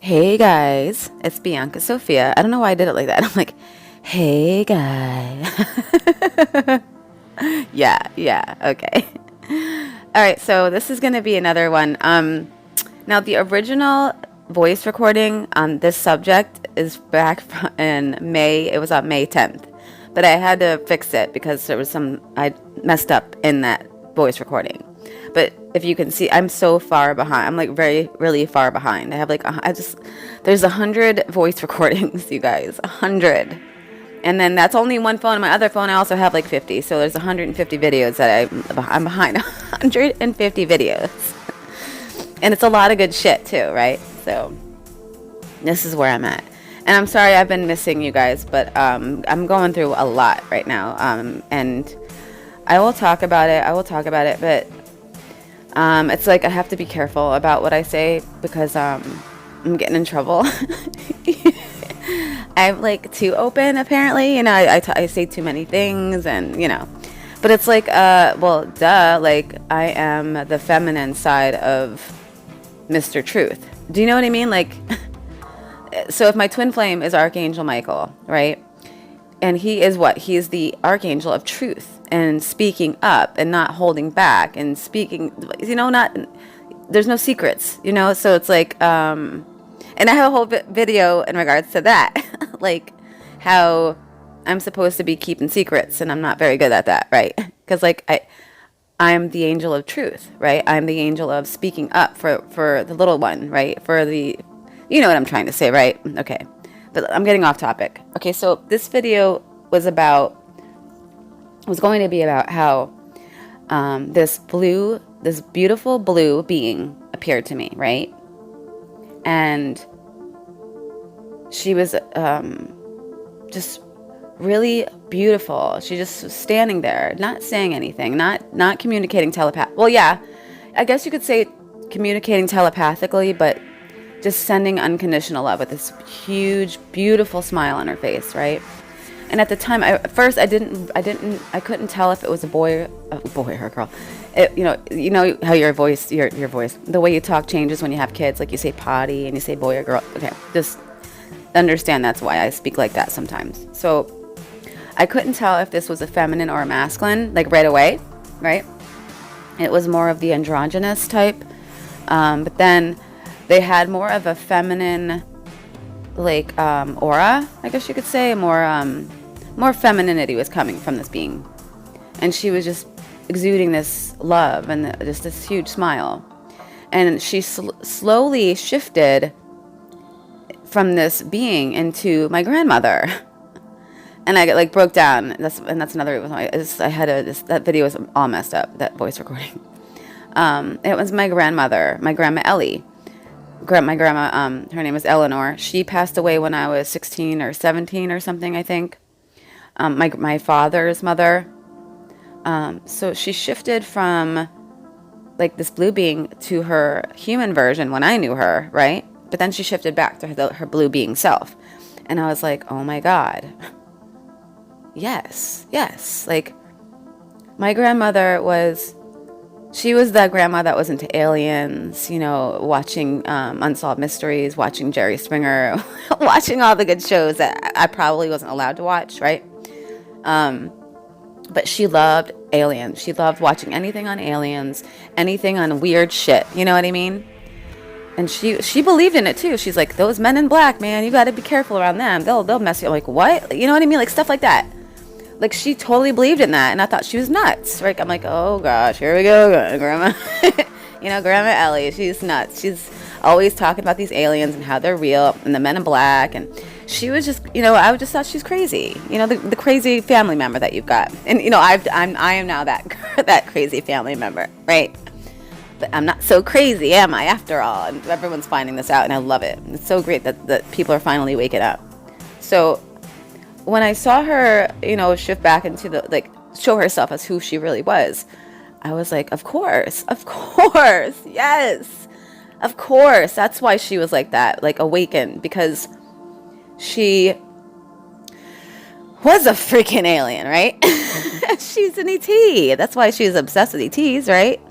Hey guys, it's Bianca Sophia. I don't know why I did it like that. I'm like, hey guys. Yeah, okay. All right, so this is going to be another one. Now the original voice recording on this subject is back in May. It was on May 10th, but I had to fix it because there was I messed up in that voice recording. But if you can see, I'm so far behind. I'm like really far behind. I have like, there's 100 voice recordings, you guys, 100. And then that's only one phone. My other phone, I also have like 50. So there's 150 videos that I'm behind 150 videos. And it's a lot of good shit too, right? So this is where I'm at. And I'm sorry I've been missing you guys, but I'm going through a lot right now. And I will talk about it, but it's like I have to be careful about what I say because I'm getting in trouble. I'm like too open, apparently. I say too many things, and but it's like, well, duh. Like I am the feminine side of Mr. Truth. Do you know what I mean? Like, so if my twin flame is Archangel Michael, right? And he is what? He is the archangel of truth and speaking up and not holding back and speaking, there's no secrets, So it's like, and I have a whole video in regards to that, like how I'm supposed to be keeping secrets and I'm not very good at that, right? Because like I'm the angel of truth, right? I'm the angel of speaking up for the little one, right? For the, you know what I'm trying to say, right? Okay. But I'm getting off topic. Okay, so this video was going to be about how this beautiful blue being appeared to me, right? And she was just really beautiful. She just was standing there, not saying anything, not communicating Well, yeah, I guess you could say communicating telepathically, but just sending unconditional love with this huge, beautiful smile on her face, right? And at the time, at first, I couldn't tell if it was a boy or a girl. You know how your voice, the way you talk changes when you have kids. Like you say potty and you say boy or girl. Okay, just understand that's why I speak like that sometimes. So I couldn't tell if this was a feminine or a masculine, like right away, right? It was more of the androgynous type, but then they had more of a feminine, like aura, I guess you could say. More femininity was coming from this being, and she was just exuding this love and just this huge smile. And she slowly shifted from this being into my grandmother, and I like broke down. That's another reason why that video was all messed up. That voice recording. It was my grandmother, my grandma Ellie. My grandma, her name was Eleanor. She passed away when I was 16 or 17 or something, I think. My father's mother. So she shifted from like this blue being to her human version when I knew her, right? But then she shifted back to her blue being self. And I was like, oh my God. Yes. Like my grandmother she was the grandma that was into aliens, watching Unsolved Mysteries, watching Jerry Springer, watching all the good shows that I probably wasn't allowed to watch, right? But she loved aliens. She loved watching anything on aliens, anything on weird shit. You know what I mean? And she believed in it too. She's like, those men in black, man, you got to be careful around them. They'll mess you up. Like, what? You know what I mean? Like stuff like that. Like she totally believed in that, and I thought she was nuts. Right? I'm like, oh gosh, here we go, Grandma. Grandma Ellie, she's nuts. She's always talking about these aliens and how they're real, and the men in black. And she was just, I just thought she's crazy. The crazy family member that you've got, and I am now that crazy family member, right? But I'm not so crazy, am I? After all, and everyone's finding this out, and I love it. It's so great that people are finally waking up. So when I saw her, shift back into show herself as who she really was, I was like, of course, yes, of course. That's why she was like that, like awakened, because she was a freaking alien, right? She's an ET. That's why she's obsessed with ETs, right?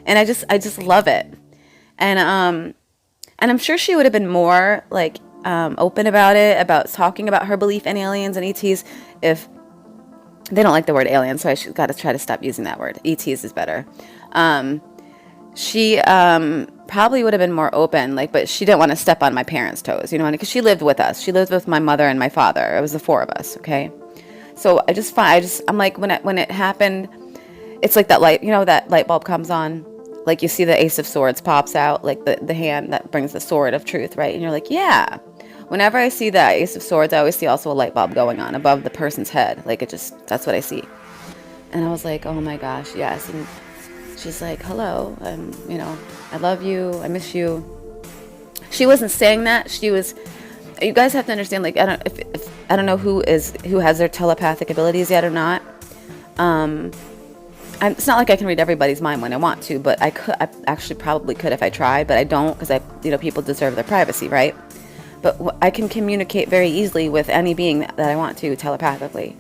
And I just love it. And And I'm sure she would have been more like open about it, about talking about her belief in aliens and ETs, if they don't like the word alien, so I should got to try to stop using that word. ETs is better. She probably would have been more open, like, but she didn't want to step on my parents' toes, you know, because she lived with us. She lived with my mother and my father. It was the four of us, okay? So I'm like, when it happened, it's like that light, you know, that light bulb comes on, like you see the Ace of Swords pops out, like the hand that brings the sword of truth, right? And you're like, yeah. Whenever I see that Ace of Swords, I always see also a light bulb going on above the person's head. Like, that's what I see. And I was like, oh my gosh, yes. And she's like, hello, you know, I love you, I miss you. She wasn't saying that. She was, you guys have to understand, like, I don't know who has their telepathic abilities yet or not. It's not like I can read everybody's mind when I want to, but I actually probably could if I tried, but I don't, because people deserve their privacy, right? But I can communicate very easily with any being that I want to telepathically.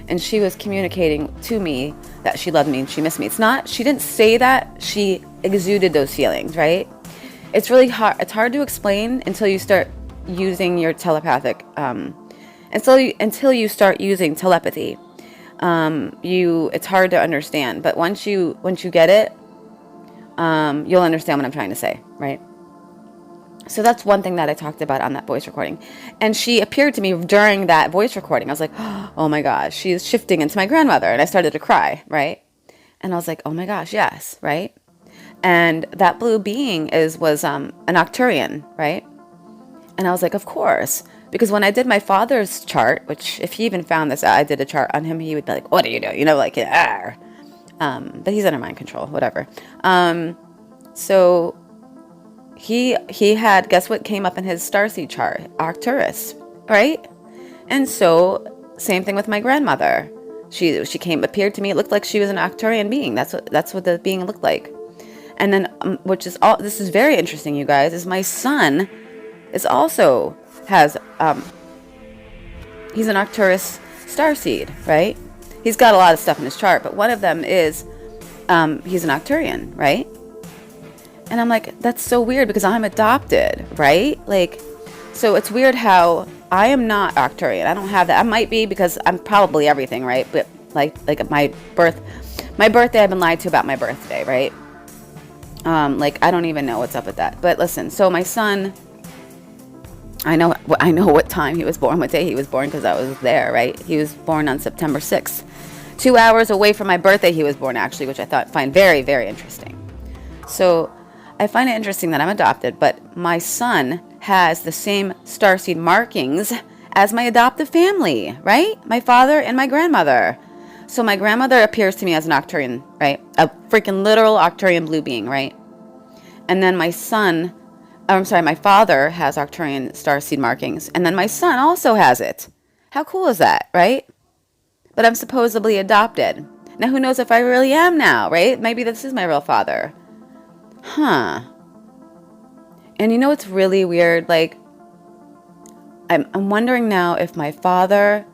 And she was communicating to me that she loved me and she missed me. She didn't say that, she exuded those feelings, right? It's really hard. It's hard to explain until you start using your telepathic, until you start using telepathy. It's hard to understand, but once you get it, you'll understand what I'm trying to say, right? So that's one thing that I talked about on that voice recording. And she appeared to me during that voice recording. I was like, oh my gosh, she's shifting into my grandmother. And I started to cry, right? And I was like, oh my gosh, yes, right? And that blue being was an Arcturian, right? And I was like, of course. Because when I did my father's chart, which if he even found this out, I did a chart on him, he would be like, what are you doing? You know, like, but he's under mind control, whatever. So he had, guess what came up in his starseed chart? Arcturus, right? And so same thing with my grandmother. She appeared to me, it looked like she was an Arcturian being. That's what the being looked like. And then, this is very interesting, you guys, is my son is also has, he's an Arcturus starseed, right? He's got a lot of stuff in his chart, but one of them is, he's an Arcturian, right? And I'm like, that's so weird because I'm adopted, right? Like, so it's weird how I am not Arcturian. I don't have that. I might be because I'm probably everything, right? But like my birthday, I've been lied to about my birthday, right? Like, I don't even know what's up with that. But listen, so my son, I know what time he was born, what day he was born, because I was there, right? He was born on September 6th. 2 hours away from my birthday he was born, actually, which I find very, very interesting. So I find it interesting that I'm adopted, but my son has the same starseed markings as my adoptive family, right? My father and my grandmother. So my grandmother appears to me as an Arcturian, right? A freaking literal Arcturian blue being, right? And then my father has Arcturian starseed markings, and then my son also has it. How cool is that, right? But I'm supposedly adopted. Now who knows if I really am now, right? Maybe this is my real father. Huh. And you know what's really weird? Like, I'm wondering now if my father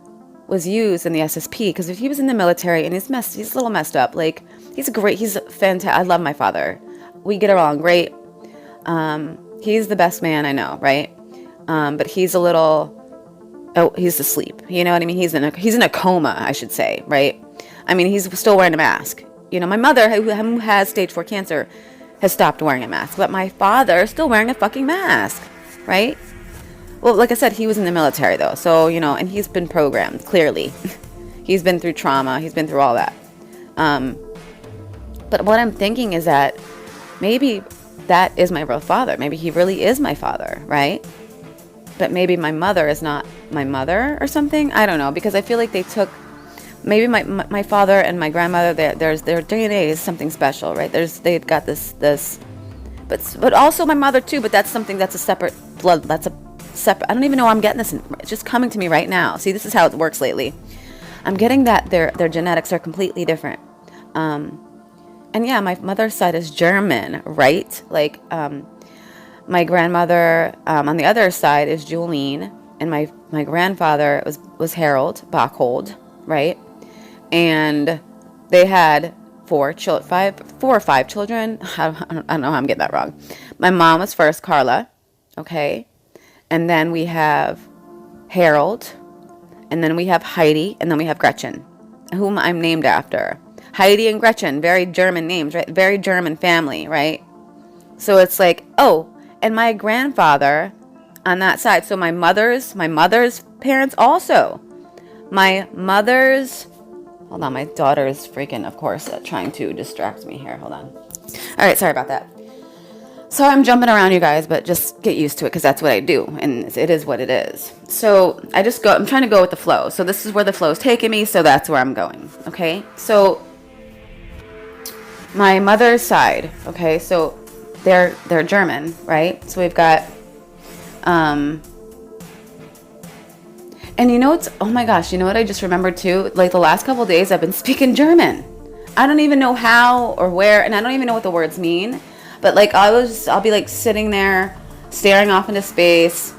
was used in the SSP, because if he was in the military and he's a little messed up. Like, he's fantastic. I love my father. We get along great. He's the best man I know, right? But he's he's asleep. You know what I mean? He's in a coma, I should say, right? I mean, he's still wearing a mask. You know, my mother, who has stage 4 cancer, has stopped wearing a mask, but my father is still wearing a fucking mask, right? Well, like I said, he was in the military though, so, you know, and he's been programmed, clearly. He's been through trauma, he's been through all that. But what I'm thinking is that maybe that is my real father. Maybe he really is my father, right? But maybe my mother is not my mother or something. I don't know, because I feel like they took, maybe my father and my grandmother, their DNA is something special, right? They've got this, but also my mother too. But that's a separate blood. That's a separate. I don't even know how I'm getting this. It's just coming to me right now. See, this is how it works lately. I'm getting that their genetics are completely different. And yeah, my mother's side is German, right? Like, my grandmother on the other side is Julene, and my grandfather was Harold Bockhold, right? And they had 4 or 5 children. I don't know how I'm getting that wrong. My mom was first, Carla, Okay. And then we have Harold. And then we have Heidi. And then we have Gretchen, whom I'm named after. Heidi and Gretchen, very German names, right? Very German family, right? So it's like, oh, and my grandfather on that side. So my mother's parents also. My mother's, hold on, my daughter is freaking, of course, trying to distract me here. Hold on. All right, sorry about that. So I'm jumping around, you guys, but just get used to it because that's what I do, and it is what it is. So I'm trying to go with the flow. So this is where the flow is taking me, so that's where I'm going, okay? So my mother's side, okay, so they're German, right? So we've got, and you know, oh my gosh, you know what I just remembered too? Like the last couple of days I've been speaking German. I don't even know how or where, and I don't even know what the words mean. But like I'll be like sitting there staring off into space,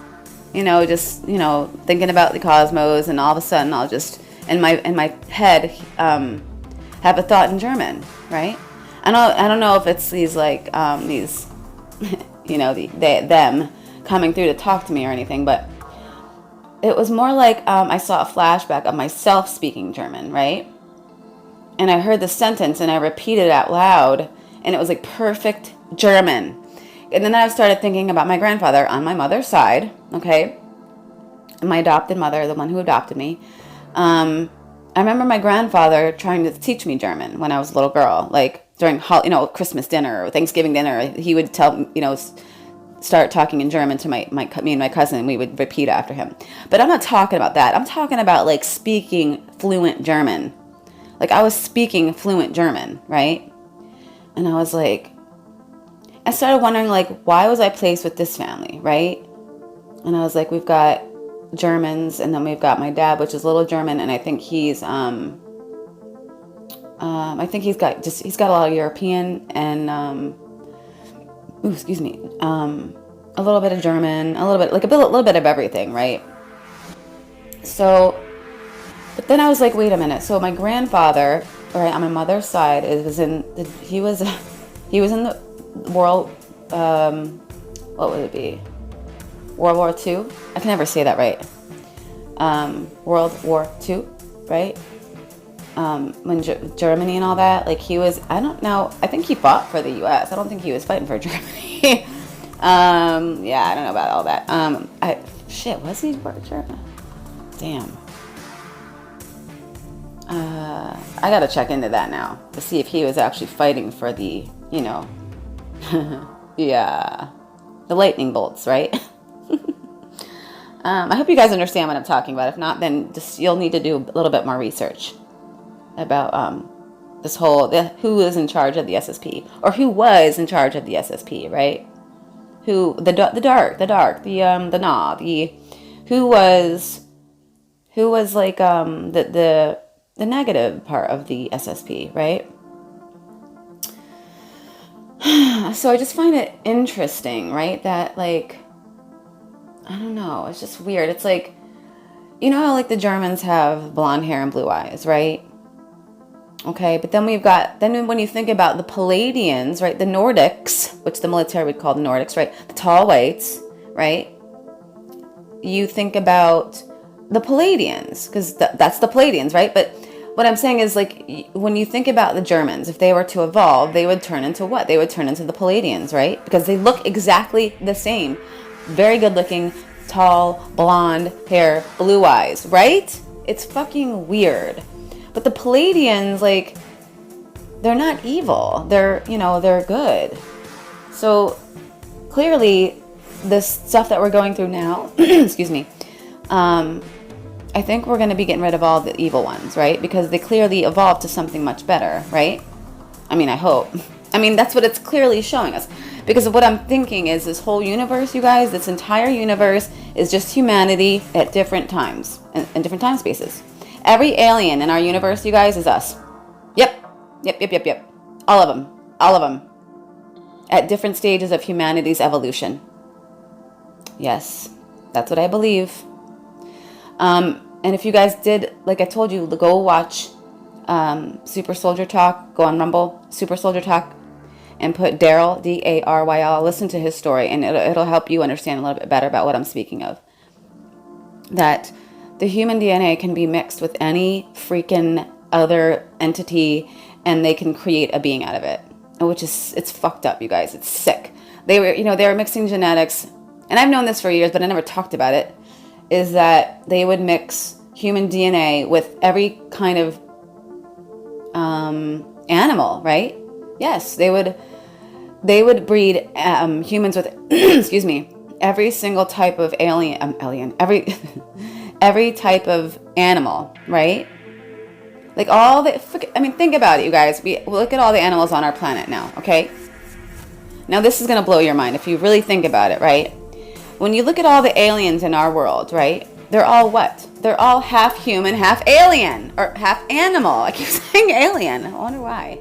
just, thinking about the cosmos, and all of a sudden I'll just in my head have a thought in German, right? I don't know if it's these like these them coming through to talk to me or anything, but it was more like I saw a flashback of myself speaking German, right? And I heard the sentence and I repeated it out loud, and it was like perfect German. And then I started thinking about my grandfather on my mother's side, okay? My adopted mother, the one who adopted me. I remember my grandfather trying to teach me German when I was a little girl, like during Christmas dinner or Thanksgiving dinner. He would start talking in German to me and my cousin, and we would repeat after him. But I'm not talking about that. I'm talking about like speaking fluent German. Like I was speaking fluent German, right? And I was like, I started wondering, like, why was I placed with this family, right? And I was like, we've got Germans, and then we've got my dad, which is a little German, and I think he's got a lot of European and a little bit of German, a little bit of everything, right? So, but then I was like, wait a minute. So my grandfather, right, on my mother's side, he was in the World, what would it be? World War II? I can never say that right. World War II, right? When Germany and all that, like he was, I don't know, I think he fought for the U.S. I don't think he was fighting for Germany. Yeah, I don't know about all that. Was he for Germany? Damn. I gotta check into that now to see if he was actually fighting for the, yeah, the lightning bolts, right? I hope you guys understand what I'm talking about. If not, then you'll need to do a little bit more research about this whole who is in charge of the SSP, or who was in charge of the SSP, right? Who the who was like the negative part of the SSP, right? So I just find it interesting, right? That like, I don't know, it's just weird. It's like, you know how like the Germans have blonde hair and blue eyes, right? Okay, but then when you think about the Palladians, right? The Nordics, which the military would call the Nordics, right? The tall whites, right? You think about the Palladians, because that's the Palladians, right? But what I'm saying is, like, when you think about the Germans, if they were to evolve, they would turn into what? They would turn into the Palladians, right? Because they look exactly the same. Very good looking, tall, blonde hair, blue eyes, right? It's fucking weird. But the Palladians, like, they're not evil. They're good. So clearly this stuff that we're going through now, excuse me, I think we're going to be getting rid of all the evil ones, right? Because they clearly evolved to something much better, right? I mean, I hope. I mean, that's what it's clearly showing us. Because of what I'm thinking is this whole universe, you guys, this entire universe is just humanity at different times, in different time spaces. Every alien in our universe, you guys, is us. Yep. All of them. At different stages of humanity's evolution. Yes, that's what I believe. And if you guys did, like I told you, go watch Super Soldier Talk. Go on Rumble, Super Soldier Talk. and put Daryl, Daryl. Listen to his story, and it'll help you understand a little bit better about what I'm speaking of. That the human DNA can be mixed with any freaking other entity, and they can create a being out of it, which is, it's fucked up, you guys. It's sick. They were mixing genetics, and I've known this for years, but I never talked about it. Is that they would mix human DNA with every kind of animal, right? Yes, they would breed humans with excuse me, every single type of alien, every type of animal, right? Like think about it, you guys. We look at all the animals on our planet now, okay? Now this is gonna blow your mind if you really think about it, right? When you look at all the aliens in our world, right? They're all what? They're all half human, half alien, or half animal. I keep saying alien. I wonder why.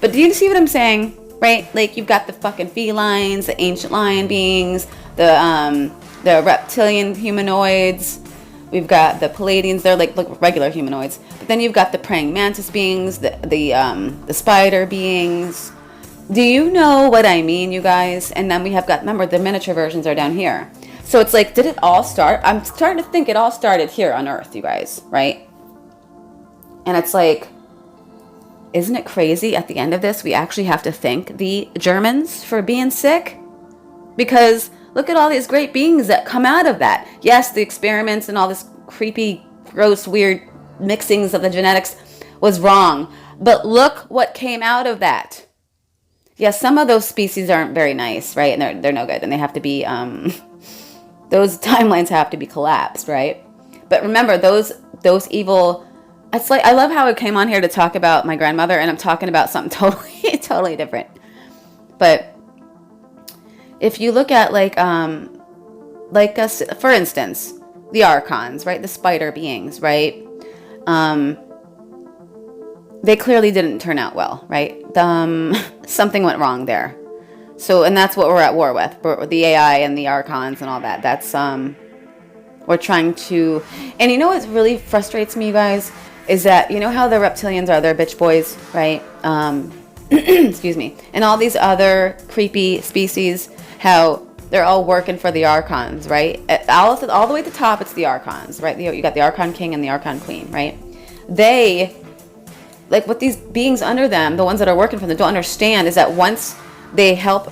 But do you see what I'm saying? Right? Like you've got the fucking felines, the ancient lion beings, the reptilian humanoids. We've got the Palladians. They're like regular humanoids. But then you've got the praying mantis beings, the spider beings. Do you know what I mean, you guys? And then we have got, remember, the miniature versions are down here. So it's like, did it all start? I'm starting to think it all started here on Earth, you guys, right? And it's like, isn't it crazy at the end of this, we actually have to thank the Germans for being sick? Because look at all these great beings that come out of that. Yes, the experiments and all this creepy, gross, weird mixings of the genetics was wrong. But look what came out of that. Yes, some of those species aren't very nice, right? And they're no good. And they have to be, those timelines have to be collapsed, right? But remember, those evil, it's like, I love how it came on here to talk about my grandmother, and I'm talking about something totally different. But if you look at for instance, the archons, right? The spider beings, right? They clearly didn't turn out well, right? Something went wrong there. So, and that's what we're at war with, the AI and the archons and all that. That's, we're trying to, and you know what really frustrates me, you guys, is that, you know how the reptilians are, they're bitch boys, right? Excuse me. And all these other creepy species, how they're all working for the archons, right? All the way at the top, it's the archons, right? You got the archon king and the archon queen, right? They, like what these beings under them, the ones that are working for them, don't understand is that once they help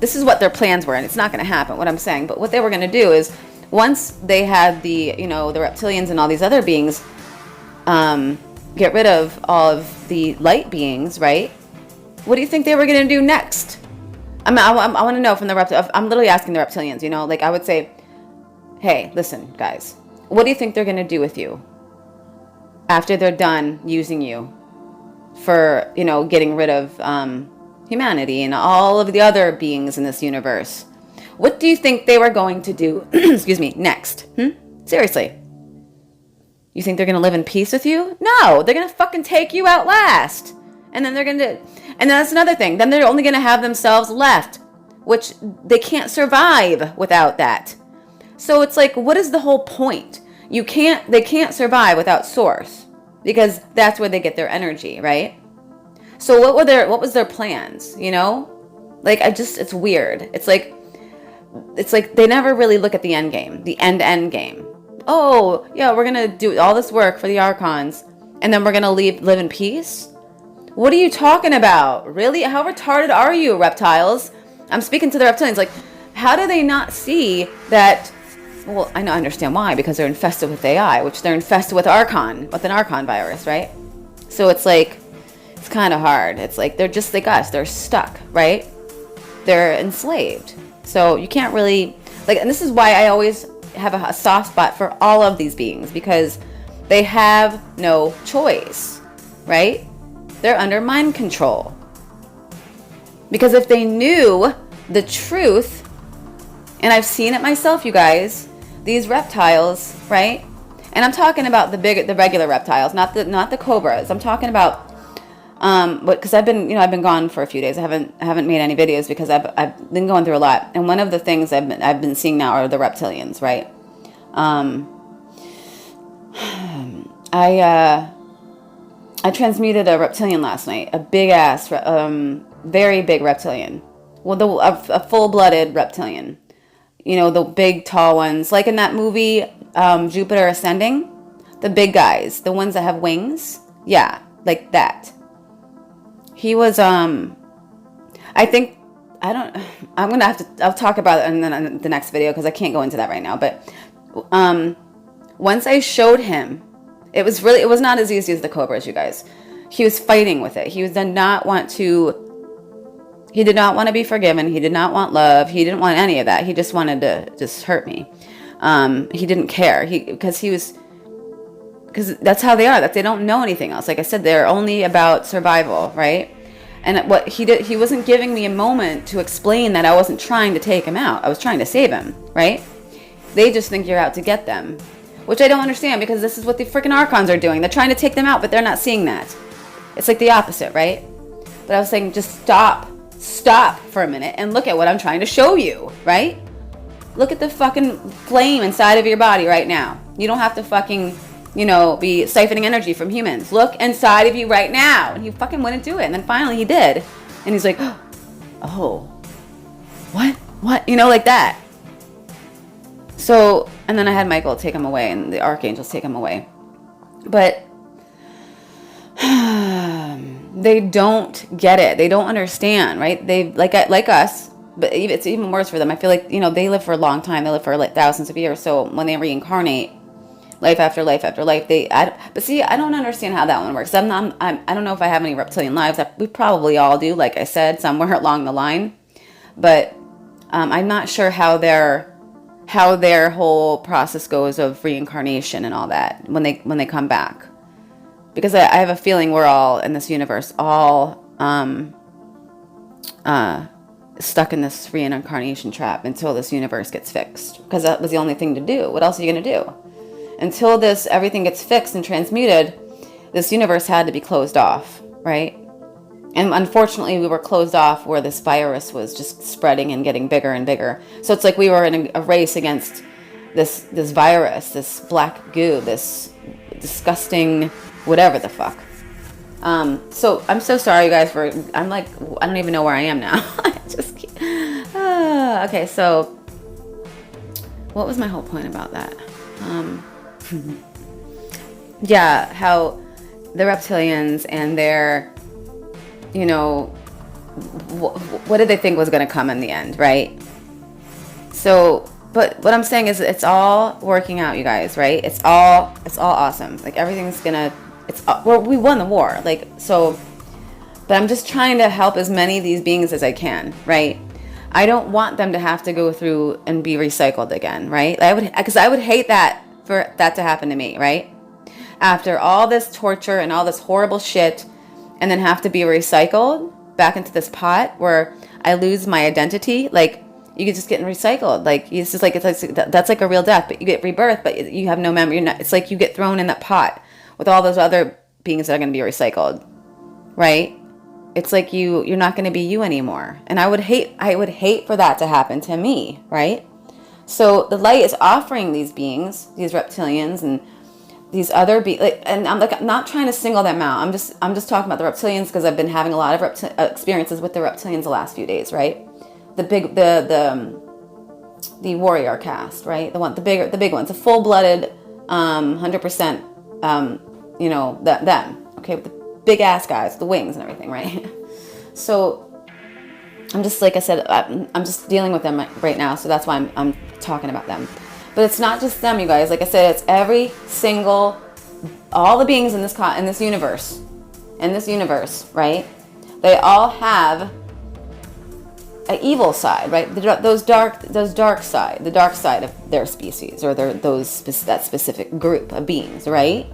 this is what their plans were, and it's not going to happen, what I'm saying, but what they were going to do is once they had the reptilians and all these other beings get rid of all of the light beings, right? What do you think they were going to do next? I want to know from the I'm literally asking the reptilians, like I would say, hey, listen, guys, what do you think they're going to do with you after they're done using you for, getting rid of humanity and all of the other beings in this universe? What do you think they were going to do, excuse me, next? Seriously. You think they're going to live in peace with you? No, they're going to fucking take you out last. And then and that's another thing. Then they're only going to have themselves left, which they can't survive without that. So it's like, what is the whole point? They can't survive without source, because that's where they get their energy, right? So what was their plans, Like, it's weird. It's like they never really look at the end game, the end game. Oh, yeah, we're going to do all this work for the archons, and then we're going to live in peace? What are you talking about? Really? How retarded are you, reptiles? I'm speaking to the reptilians. Like, how do they not see that? Well, I understand why, because they're infested with AI, which they're infested with an Archon virus, right? So it's like, it's kind of hard. It's like, they're just like us. They're stuck, right? They're enslaved. So you can't really, and this is why I always have a soft spot for all of these beings, because they have no choice, right? They're under mind control. Because if they knew the truth, and I've seen it myself, you guys, these reptiles, right? And I'm talking about the regular reptiles, not the cobras. I'm talking about because I've been gone for a few days. I haven't made any videos because I've been going through a lot. And one of the things I've been seeing now are the reptilians, right? I transmuted a reptilian last night, a big ass very big reptilian. Well, a full-blooded reptilian. You know, the big, tall ones. Like in that movie, Jupiter Ascending. The big guys. The ones that have wings. Yeah, like that. He was, I'm going to have to, I'll talk about it in the next video because I can't go into that right now. But once I showed him, it was not as easy as the cobras, you guys. He was fighting with it. He did not want to be forgiven. He did not want love. He didn't want any of that. He just wanted to just hurt me. He didn't care. Because that's how they are. That they don't know anything else. Like I said, they're only about survival, right? And what he did, he wasn't giving me a moment to explain that I wasn't trying to take him out. I was trying to save him, right? They just think you're out to get them, which I don't understand because this is what the freaking Archons are doing. They're trying to take them out, but they're not seeing that. It's like the opposite, right? But I was saying, just stop for a minute and look at what I'm trying to show you, right? Look at the fucking flame inside of your body right now. You don't have to fucking, be siphoning energy from humans. Look inside of you right now. And he fucking wouldn't do it. And then finally he did. And he's like, oh, what? Like that. So, and then I had Michael take him away and the archangels take him away. But they don't get it. They don't understand, right? They like us, but it's even worse for them. I feel like, they live for a long time. They live for like thousands of years. So when they reincarnate, life after life after life, but see, I don't understand how that one works. I don't know if I have any reptilian lives. We probably all do, like I said, somewhere along the line. But I'm not sure how their whole process goes of reincarnation and all that when they come back. Because I have a feeling we're all in this universe, all stuck in this reincarnation trap until this universe gets fixed. Because that was the only thing to do. What else are you going to do? Until everything gets fixed and transmuted, this universe had to be closed off, right? And unfortunately, we were closed off where this virus was just spreading and getting bigger and bigger. So it's like we were in a race against this virus, this black goo, this disgusting whatever the fuck. So I'm so sorry, you guys, I don't even know where I am now. Okay, so what was my whole point about that? Yeah, how the reptilians and their, what did they think was going to come in the end, right? So, but what I'm saying is it's all working out, you guys, right? It's all awesome. Like everything's we won the war. Like, so, but I'm just trying to help as many of these beings as I can, right? I don't want them to have to go through and be recycled again, right? Because I would hate that for that to happen to me, right? After all this torture and all this horrible shit, and then have to be recycled back into this pot where I lose my identity. Like, you get just getting recycled. Like, it's just like, that's like a real death, but you get rebirth, but you have no memory. It's like you get thrown in that pot with all those other beings that are going to be recycled, right? It's like you're not going to be you anymore. And I would hate for that to happen to me, right? So the light is offering these beings, these reptilians and these other and I'm not trying to single them out. I'm just talking about the reptilians because I've been having a lot of experiences with the reptilians the last few days, right? The warrior caste, right? The big ones, the full-blooded, 100%, them, okay, with the big ass guys, the wings and everything, right? So I'm just, like I said, I'm just dealing with them right now, so that's why I'm talking about them. But it's not just them, you guys. Like I said, it's all the beings in this universe, right? They all have an evil side, right? Those dark side, the dark side of their species, or that specific group of beings, right?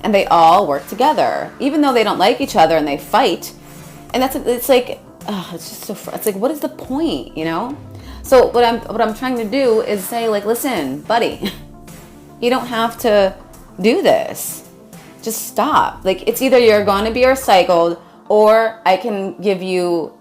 And they all work together, even though they don't like each other and they fight. And it's like, it's just so. It's like, what is the point, So what I'm trying to do is say, like, listen, buddy, you don't have to do this. Just stop. Like, it's either you're going to be recycled, or I can give you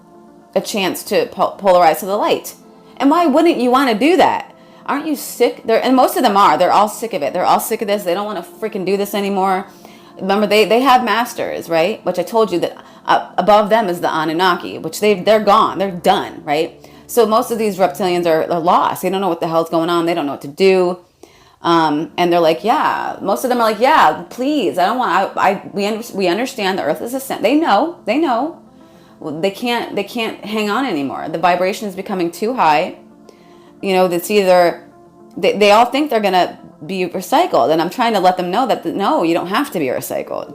a chance to polarize to the light. And why wouldn't you want to do that? Aren't you sick? And most of them are. They're all sick of it. They're all sick of this. They don't want to freaking do this anymore. Remember, they have masters, right? Which I told you that above them is the Anunnaki, which they're gone. They're done, right? So most of these reptilians are lost. They don't know what the hell's going on. They don't know what to do. And they're like, yeah, most of them are like, yeah, please. I don't want, we understand the earth is a sin. They know. They can't hang on anymore. The vibration is becoming too high. You know, it's either, they all think they're going to be recycled. And I'm trying to let them know that, no, you don't have to be recycled.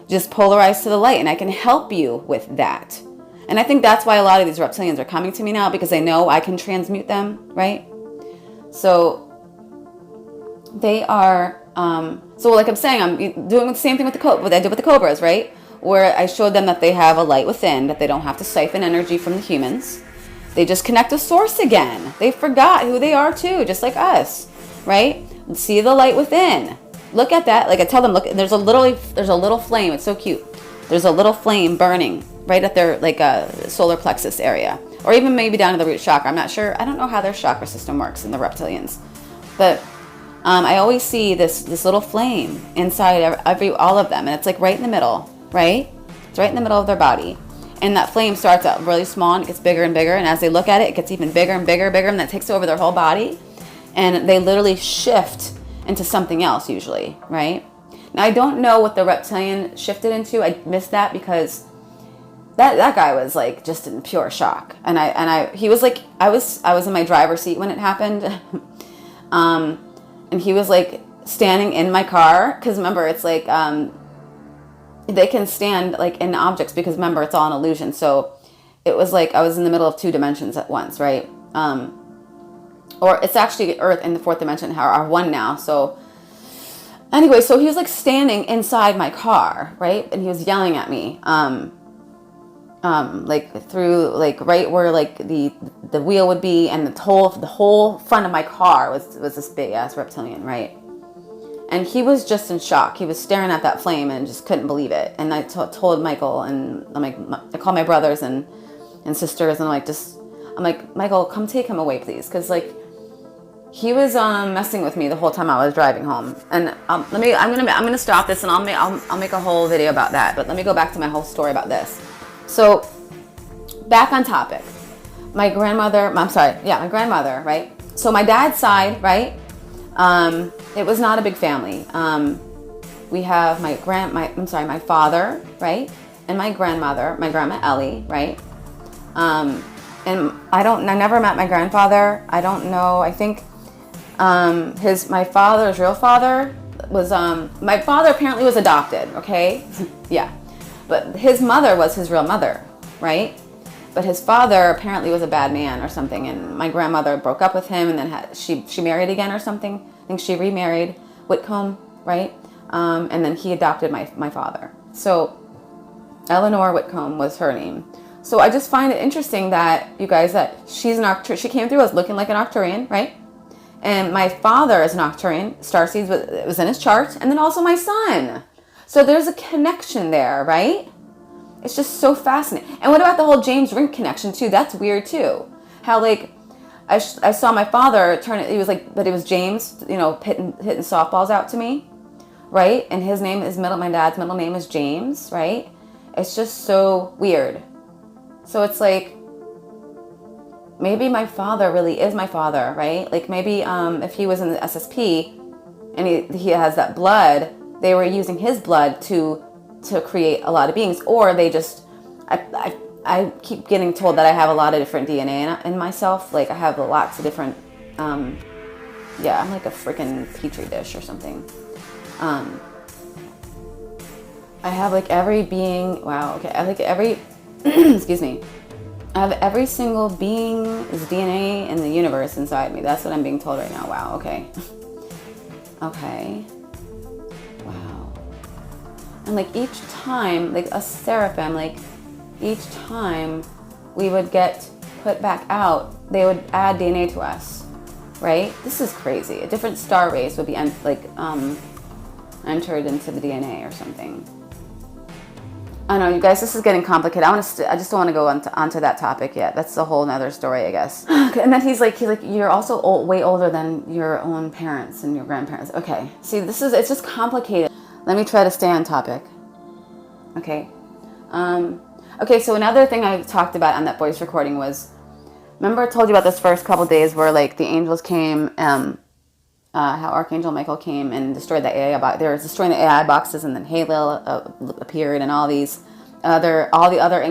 Just polarize to the light, and I can help you with that. And I think that's why a lot of these reptilians are coming to me now, because they know I can transmute them, right? So they are, so like I'm saying, I'm doing the same thing with what I did with the cobras, right? Where I showed them that they have a light within, that they don't have to siphon energy from the humans. They just connect to source again. They forgot who they are too, just like us, right? See the light within. Look at that. Like I tell them, look, there's a little flame. It's so cute. There's a little flame burning right at their solar plexus area, or even maybe down to the root chakra. I'm not sure. I don't know how their chakra system works in the reptilians, but I always see this little flame inside all of them, and it's like right in the middle, right? It's right in the middle of their body. And that flame starts out really small and it gets bigger and bigger. And as they look at it, it gets even bigger and bigger and bigger. And that takes over their whole body. And they literally shift into something else usually, right? Now, I don't know what the reptilian shifted into. I missed that because that guy was like just in pure shock. And he was like, I was in my driver's seat when it happened. And he was like standing in my car. Because remember, it's like, they can stand like in objects, because remember, it's all an illusion. So it was like I was in the middle of two dimensions at once, right? Or it's actually Earth and the fourth dimension are one now. So anyway, so he was like standing inside my car, right? And he was yelling at me, like through like right where like the wheel would be, and the whole front of my car was this big ass reptilian, right? And he was just in shock. He was staring at that flame and just couldn't believe it. And I told Michael, and I'm like, I called my brothers and sisters, and I'm like, Michael, come take him away, please, because like he was messing with me the whole time I was driving home. And I'm gonna stop this, and I'll make a whole video about that. But let me go back to my whole story about this. So back on topic, my grandmother, right? So my dad's side, right? It was not a big family. We have my father, right? And my grandmother, my grandma Ellie, right? And I never met my grandfather. I don't know. I think, my father's real father was, my father apparently was adopted. Okay. Yeah. But his mother was his real mother, right? But his father apparently was a bad man or something, and my grandmother broke up with him, and then she married again or something. I think she remarried Whitcomb, right? And then he adopted my father. So Eleanor Whitcomb was her name. So I just find it interesting that you guys, that she's an Arcturian. She came through as looking like an Arcturian, right? And my father is an Arcturian. Starseeds was in his chart, and then also my son. So there's a connection there, right? It's just so fascinating. And what about the whole James Rink connection too? That's weird too. How like I saw my father turn it. He was like, but it was James, you know, hitting softballs out to me, right? And my dad's middle name is James, right? It's just so weird. So it's like, maybe my father really is my father, right? Like maybe if he was in the SSP and he has that blood, they were using his blood to create a lot of beings, or they just, I keep getting told that I have a lot of different DNA in myself. Like I have lots of different, I'm like a freaking petri dish or something. I have like every being, wow, okay, I have like every, excuse me, I have every single being's DNA in the universe inside me. That's what I'm being told right now. Wow, okay. Okay. Wow. And like each time, like a seraphim, like each time we would get put back out, they would add DNA to us, right? This is crazy. A different star race would be entered into the DNA or something. I know, you guys, this is getting complicated. I just don't want to go onto that topic yet. That's a whole nother story, I guess. And then he's like, you're also way older than your own parents and your grandparents. Okay, see, it's just complicated. Let me try to stay on topic. Okay. Okay, so another thing I talked about on that voice recording was, remember I told you about this first couple days where like the angels came, how Archangel Michael came and destroyed the AI box. They were destroying the AI boxes, and then Halil appeared, and all the other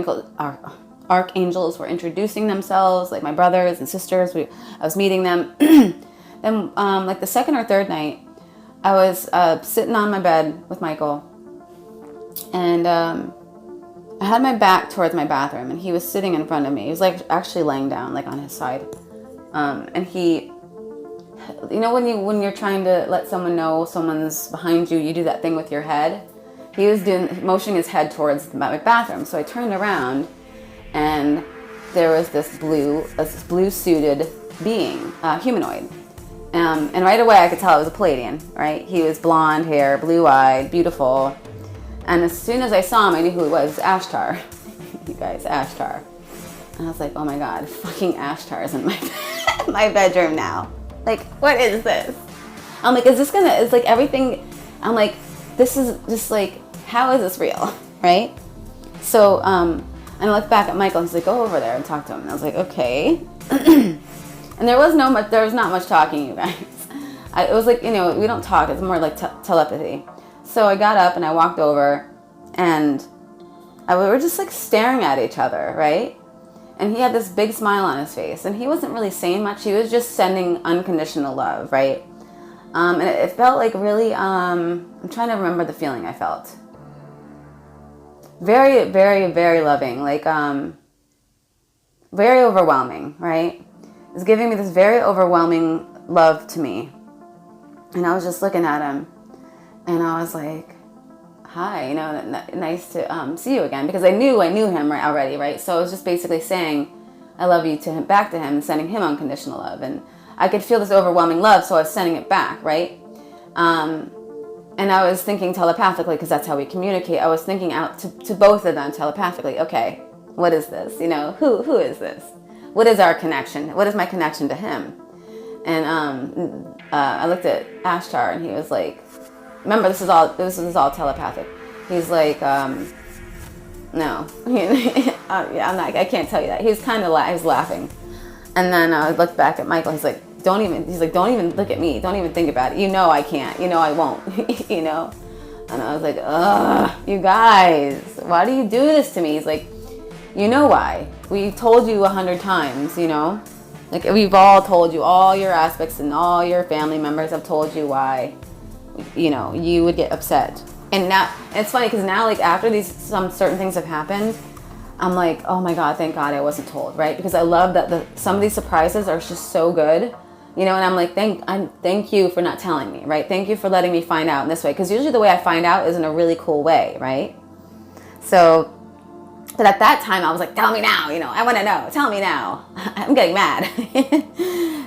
archangels were introducing themselves, like my brothers and sisters. I was meeting them. Then, like the second or third night, I was sitting on my bed with Michael, and I had my back towards my bathroom, and he was sitting in front of me. He was like actually laying down, like on his side, and he. You know when you're trying to let someone know someone's behind you, you do that thing with your head. He was motioning his head towards my bathroom. So I turned around, and there was this blue suited being, humanoid. And right away I could tell it was a Pleiadian, right? He was blonde hair, blue eyed, beautiful. And as soon as I saw him, I knew who it was. It was Ashtar. You guys, Ashtar. And I was like, oh my God, fucking Ashtar is in my bedroom now. Like, what is this? I'm like, it's like everything, I'm like, this is just like, how is this real, right? So, and I looked back at Michael, and he's like, go over there and talk to him. And I was like, okay. And there was not much talking, you guys. It was like, we don't talk, it's more like telepathy. So I got up and I walked over, and we were just like staring at each other, right? And he had this big smile on his face, and he wasn't really saying much. He was just sending unconditional love, right? And it felt like really, I'm trying to remember the feeling I felt. Very, very, very loving, like very overwhelming, right? It was giving me this very overwhelming love to me. And I was just looking at him, and I was like, hi, nice to see you again, because I knew him already, right? So I was just basically saying I love you to him, back to him, and sending him unconditional love, and I could feel this overwhelming love, so I was sending it back, right? And I was thinking telepathically, because that's how we communicate. I was thinking out to both of them telepathically. Okay, what is this? Who is this? What is our connection? What is my connection to him? And I looked at Ashtar, and he was like, remember, this is all telepathic. He's like, no, I can't tell you that. He was kind of he was laughing, and then I looked back at Michael. He's like, don't even look at me. Don't even think about it. I can't. I won't. And I was like, ugh, you guys, why do you do this to me? He's like, you know why? We told you 100 times. Like we've all told you, all your aspects and all your family members have told you why. You would get upset. And now, it's funny because now, like after some certain things have happened, I'm like, oh my God, thank God I wasn't told, right? Because I love that some of these surprises are just so good, and I'm like, thank you for not telling me, right? Thank you for letting me find out in this way, because usually the way I find out is in a really cool way, right? So, but at that time I was like, tell me now, I want to know, tell me now. I'm getting mad.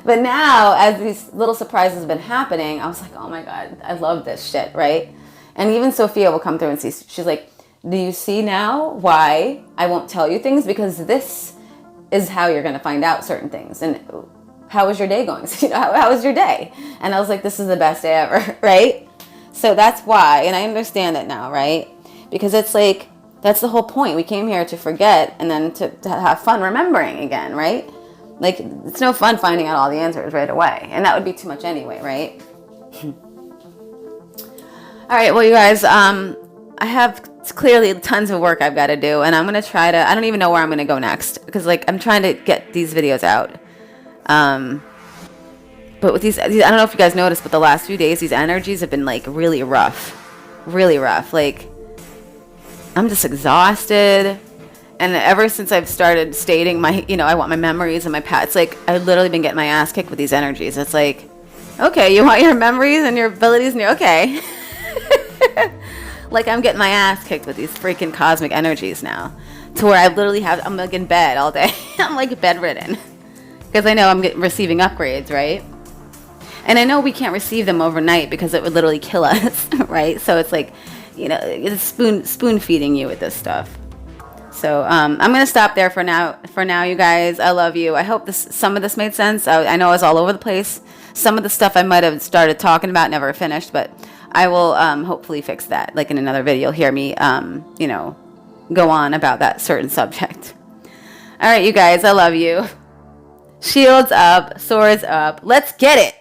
But now, as these little surprises have been happening, I was like, oh my God, I love this shit, right? And even Sophia will come through and see, she's like, do you see now why I won't tell you things? Because this is how you're going to find out certain things. And how was your day going? So, how was your day? And I was like, this is the best day ever, right? So that's why, and I understand it now, right? Because it's like, that's the whole point. We came here to forget and then to have fun remembering again, right? Like, it's no fun finding out all the answers right away. And that would be too much anyway, right? All right, well, you guys, I have clearly tons of work I've got to do. And I'm going to try to, I don't even know where I'm going to go next. Because, like, I'm trying to get these videos out. But with these, I don't know if you guys noticed, but the last few days, these energies have been, like, really rough. Really rough. Like, I'm just exhausted. And ever since I've started stating I want my memories and my past, it's like I've literally been getting my ass kicked with these energies. It's like, okay, you want your memories and your abilities, and you're okay. Like I'm getting my ass kicked with these freaking cosmic energies now, to where I literally I'm like in bed all day. I'm like bedridden because I know I'm receiving upgrades, right? And I know we can't receive them overnight because it would literally kill us, right? So it's like, it's spoon feeding you with this stuff. So I'm going to stop there for now, you guys. I love you. I hope some of this made sense. I know I was all over the place. Some of the stuff I might have started talking about, never finished, but I will hopefully fix that. Like in another video, you'll hear me, go on about that certain subject. All right, you guys, I love you. Shields up, swords up. Let's get it.